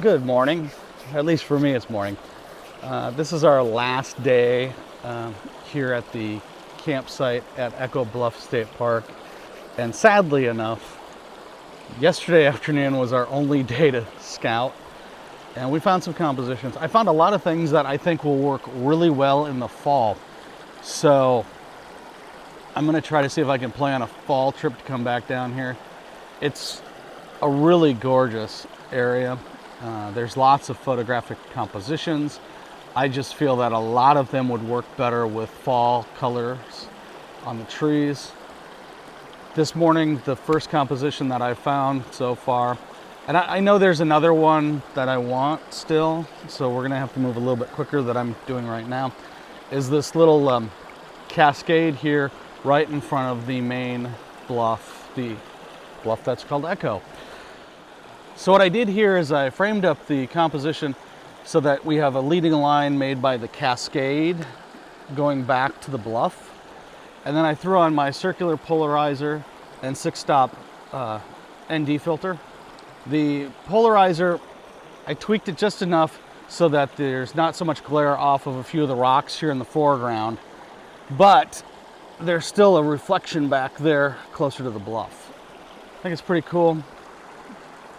Good morning. At least for me, it's morning. This is our last day here at the campsite at Echo Bluff State Park. And sadly enough, yesterday afternoon was our only day to scout. And we found some compositions. I found a lot of things that I think will work really well in the fall. So I'm going to try to see if I can plan a fall trip to come back down here. It's a really gorgeous area. There's lots of photographic compositions. I just feel that a lot of them would work better with fall colors on the trees. This morning, the first composition that I found so far, and I know there's another one that I want still, so we're gonna have to move a little bit quicker than I'm doing right now, is this little cascade here right in front of the main bluff, the bluff that's called Echo. So what I did here is I framed up the composition so that we have a leading line made by the cascade going back to the bluff. And then I threw on my circular polarizer and 6-stop ND filter. The polarizer, I tweaked it just enough so that there's not so much glare off of a few of the rocks here in the foreground, but there's still a reflection back there closer to the bluff. I think it's pretty cool.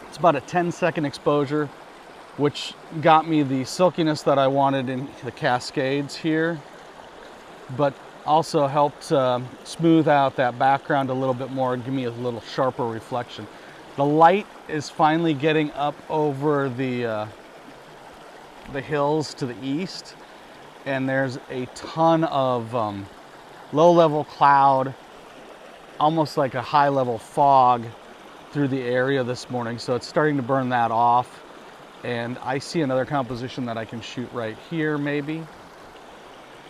It's about a 10-second exposure, which got me the silkiness that I wanted in the cascades here, but also helped smooth out that background a little bit more and give me a little sharper reflection. The light is finally getting up over the hills to the east, and there's a ton of low-level cloud, almost like a high-level fog through the area this morning, so it's starting to burn that off. And I see another composition that I can shoot right here maybe.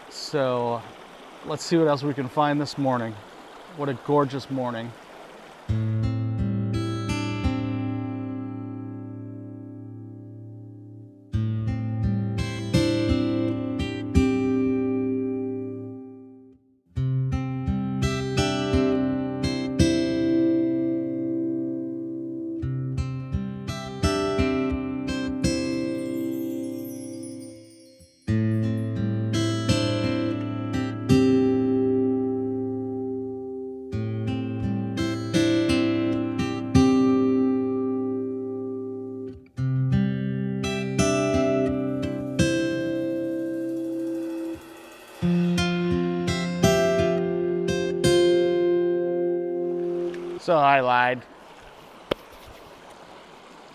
So let's see what else we can find this morning. What a gorgeous morning. So I lied.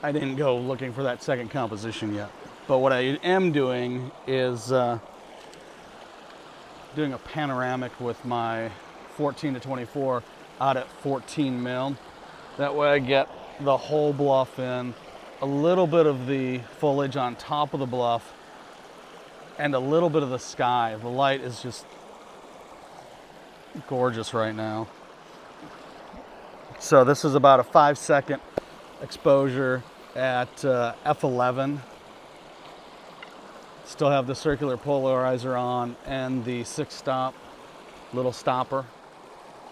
I didn't go looking for that second composition yet. But what I am doing is doing a panoramic with my 14 to 24 out at 14 mil. That way I get the whole bluff in, a little bit of the foliage on top of the bluff, and a little bit of the sky. The light is just gorgeous right now. So this is about a 5-second exposure at f11. Still have the circular polarizer on and the 6-stop little stopper.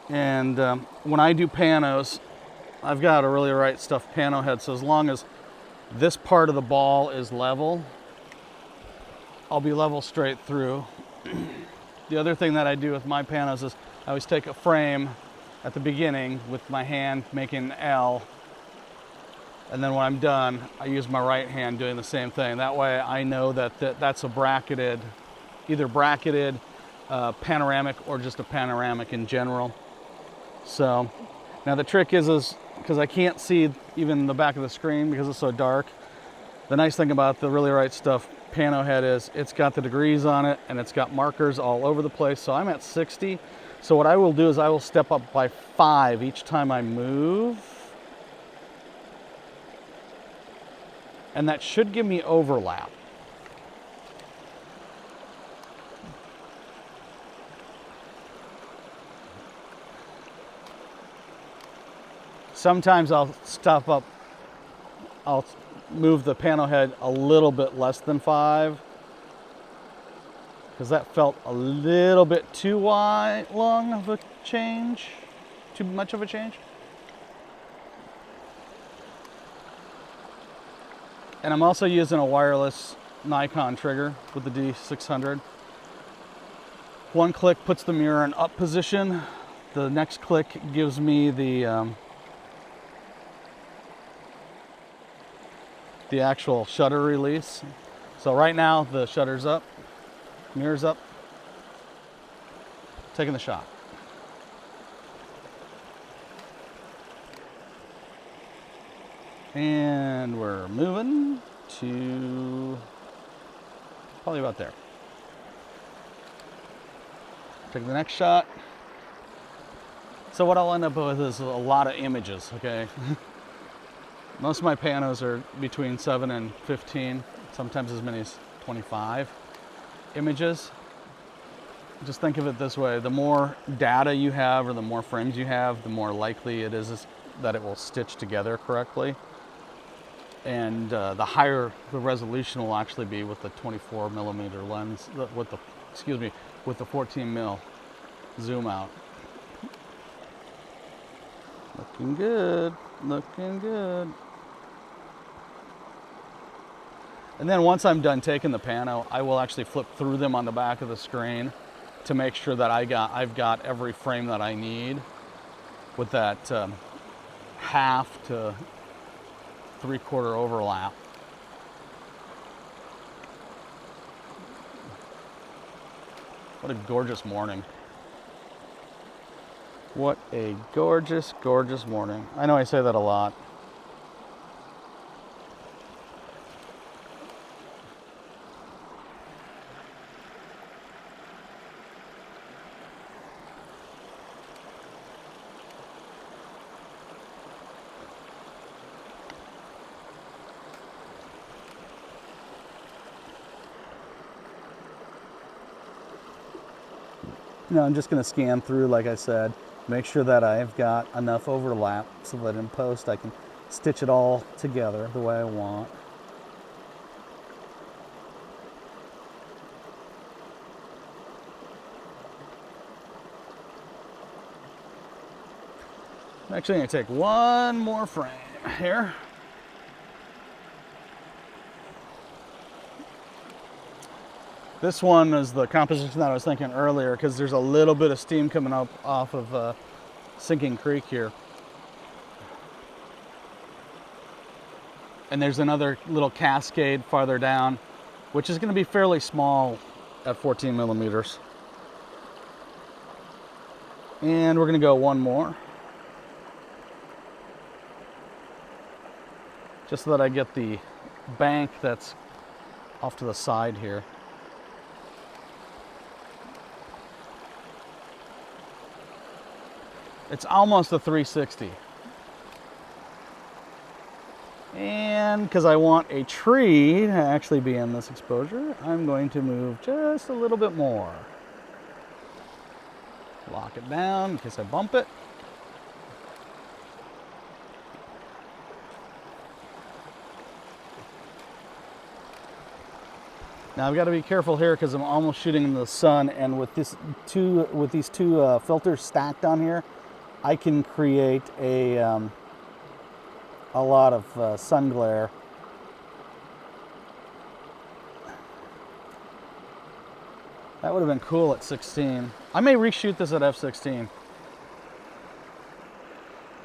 And when I do panos, I've got a really right stuff pano head, so as long as this part of the ball is level, I'll be level straight through. The other thing that I do with my panos is I always take a frame at the beginning with my hand making an L, and then when I'm done, I use my right hand doing the same thing. That way I know that that's a bracketed, either bracketed panoramic or just a panoramic in general. So now the trick is because I can't see even the back of the screen because it's so dark, the nice thing about the Really Right Stuff pano head is it's got the degrees on it and it's got markers all over the place. So I'm at 60. So what I will do is I will step up by 5 each time I move. And that should give me overlap. Sometimes I'll step up, I'll move the pano head a little bit less than 5. Because that felt a little bit too long of a change, too much of a change. And I'm also using a wireless Nikon trigger with the D600. One click puts the mirror in up position. The next click gives me the actual shutter release. So right now the shutter's up, mirror's up, taking the shot. And we're moving to probably about there. Take the next shot. So what I'll end up with is a lot of images, okay? Most of my panos are between 7 and 15, sometimes as many as 25 images. Just think of it this way, the more data you have or the more frames you have, the more likely it is that it will stitch together correctly. And the higher the resolution will actually be with the 24mm lens, with the 14mm zoom out. Looking good, looking good. And then once I'm done taking the pano, I will actually flip through them on the back of the screen to make sure that I've got every frame that I need with that half to 3/4 overlap. What a gorgeous morning. What a gorgeous, gorgeous morning. I know I say that a lot. Now I'm just going to scan through, like I said, make sure that I've got enough overlap so that in post I can stitch it all together the way I want. I'm actually going to take one more frame here. This one is the composition that I was thinking earlier because there's a little bit of steam coming up off of Sinking Creek here. And there's another little cascade farther down, which is going to be fairly small at 14mm. And we're going to go one more. Just so that I get the bank that's off to the side here. It's almost a 360. And because I want a tree to actually be in this exposure, I'm going to move just a little bit more. Lock it down in case I bump it. Now I've got to be careful here because I'm almost shooting in the sun, and with these two filters stacked on here, I can create a lot of sun glare. That would have been cool at 16. I may reshoot this at f16.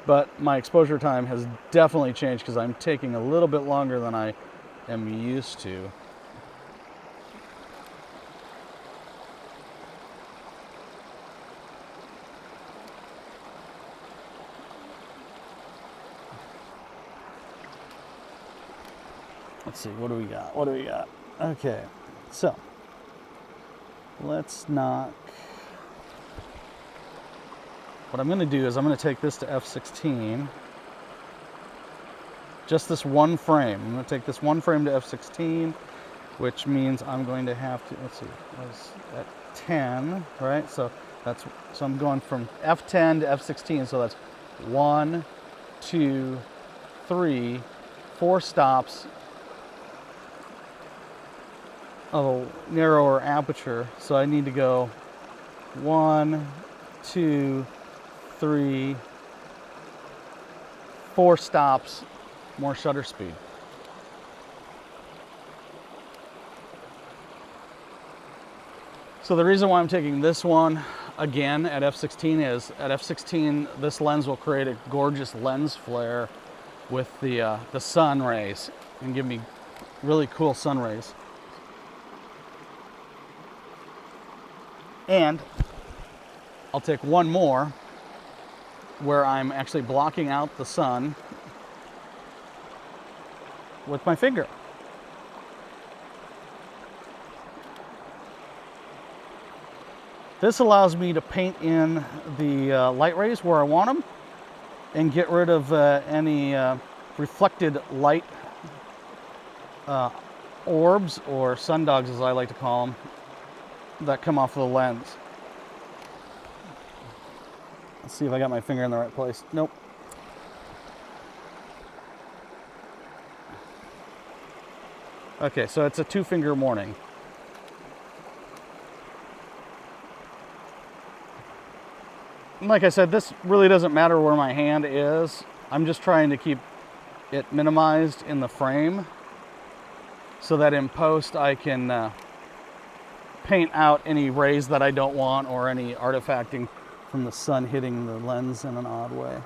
But my exposure time has definitely changed because I'm taking a little bit longer than I am used to. Let's see, what do we got? What do we got? Okay, so let's knock. What I'm going to do is I'm going to take this to f16. Just this one frame. I'm going to take this one frame to f16, which means I'm going to have to, let's see, that's at 10, right? So I'm going from f10 to f16, so that's 1, 2, 3, 4 stops of a narrower aperture. So I need to go 1, 2, 3, 4 stops more shutter speed. So the reason why I'm taking this one again at f/16 is at f/16 this lens will create a gorgeous lens flare with the sun rays and give me really cool sun rays. And I'll take one more where I'm actually blocking out the sun with my finger. This allows me to paint in the light rays where I want them and get rid of any reflected light orbs, or sundogs as I like to call them, that come off of the lens. Let's see if I got my finger in the right place. Nope. Okay, so it's a 2-finger morning. Like I said, this really doesn't matter where my hand is. I'm just trying to keep it minimized in the frame so that in post I can paint out any rays that I don't want or any artifacting from the sun hitting the lens in an odd way.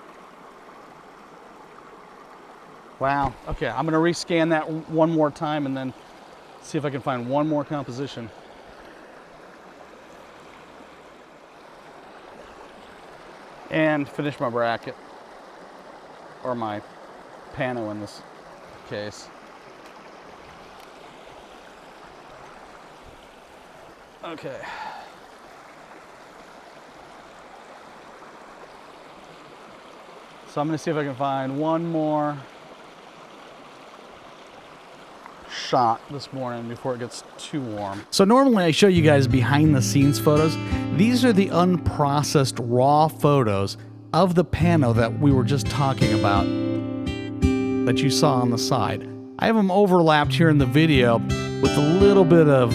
Wow. Okay, I'm going to rescan that one more time and then see if I can find one more composition. And finish my bracket, or my pano in this case. Okay. So I'm going to see if I can find one more shot this morning before it gets too warm. So normally I show you guys behind the scenes photos. These are the unprocessed raw photos of the pano that we were just talking about that you saw on the side. I have them overlapped here in the video with a little bit of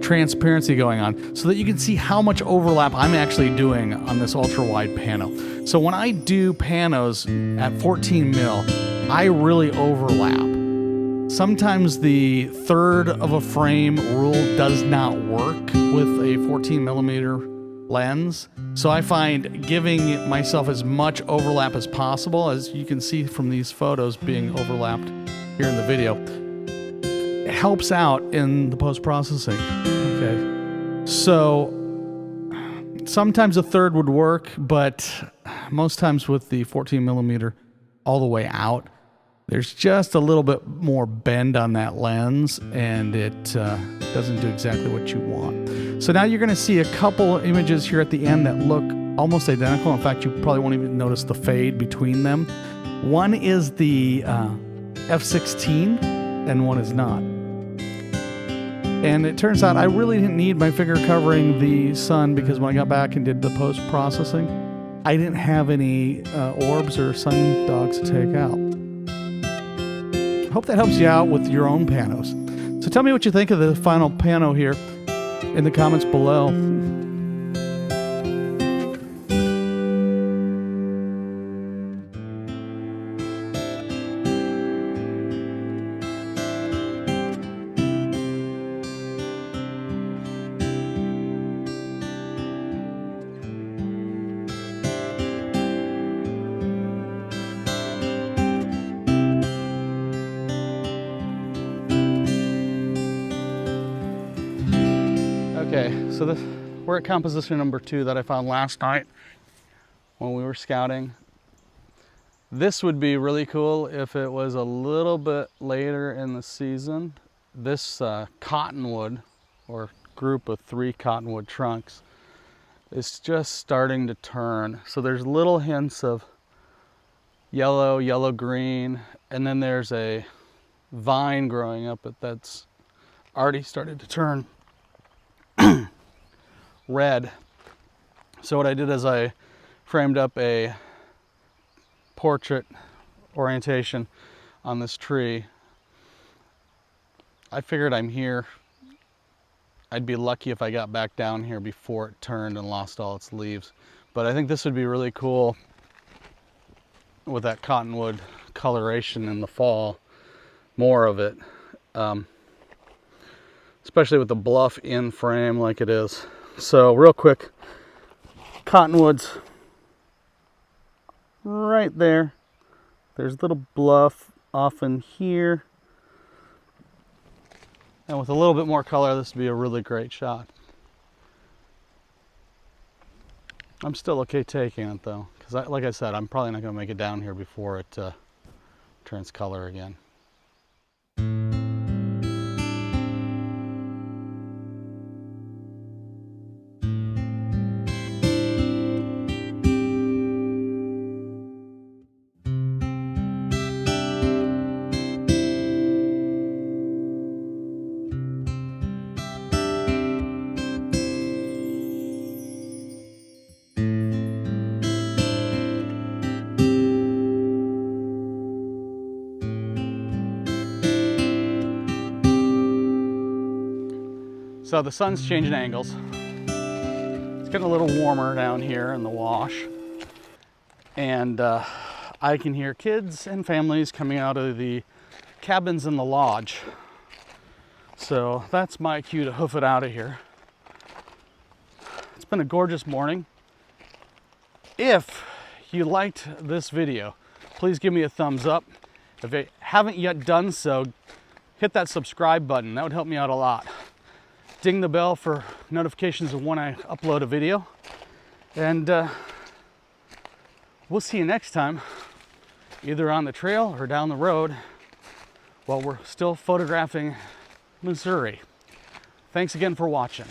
transparency going on so that you can see how much overlap I'm actually doing on this ultra wide pano. So when I do panos at 14 mil, I really overlap. Sometimes the third of a frame rule does not work with a 14 millimeter lens. So I find giving myself as much overlap as possible, as you can see from these photos being overlapped here in the video, it helps out in the post-processing. Okay. So sometimes a third would work, but most times with the 14 millimeter all the way out, there's just a little bit more bend on that lens, and it doesn't do exactly what you want. So now you're going to see a couple images here at the end that look almost identical. In fact, you probably won't even notice the fade between them. One is the f/16 and one is not. And it turns out I really didn't need my finger covering the sun, because when I got back and did the post-processing, I didn't have any orbs or sun dogs to take out. Hope that helps you out with your own panos. So tell me what you think of the final pano here in the comments below. Okay, so we're at composition number 2 that I found last night when we were scouting. This would be really cool if it was a little bit later in the season. This cottonwood, or group of 3 cottonwood trunks, is just starting to turn. So there's little hints of yellow, yellow-green, and then there's a vine growing up that's already started to turn red. So what I did is I framed up a portrait orientation on this tree. I figured I'm here. I'd be lucky if I got back down here before it turned and lost all its leaves. But I think this would be really cool with that cottonwood coloration in the fall, more of it. especially with the bluff in frame like it is. So real quick, cottonwoods right there. There's a little bluff off in here. And with a little bit more color, this would be a really great shot. I'm still okay taking it though, because like I said, I'm probably not going to make it down here before it turns color again. So the sun's changing angles. It's getting a little warmer down here in the wash. And I can hear kids and families coming out of the cabins in the lodge. So that's my cue to hoof it out of here. It's been a gorgeous morning. If you liked this video, please give me a thumbs up. If you haven't yet done so, hit that subscribe button. That would help me out a lot. Ding the bell for notifications of when I upload a video. And we'll see you next time, either on the trail or down the road while we're still photographing Missouri. Thanks again for watching.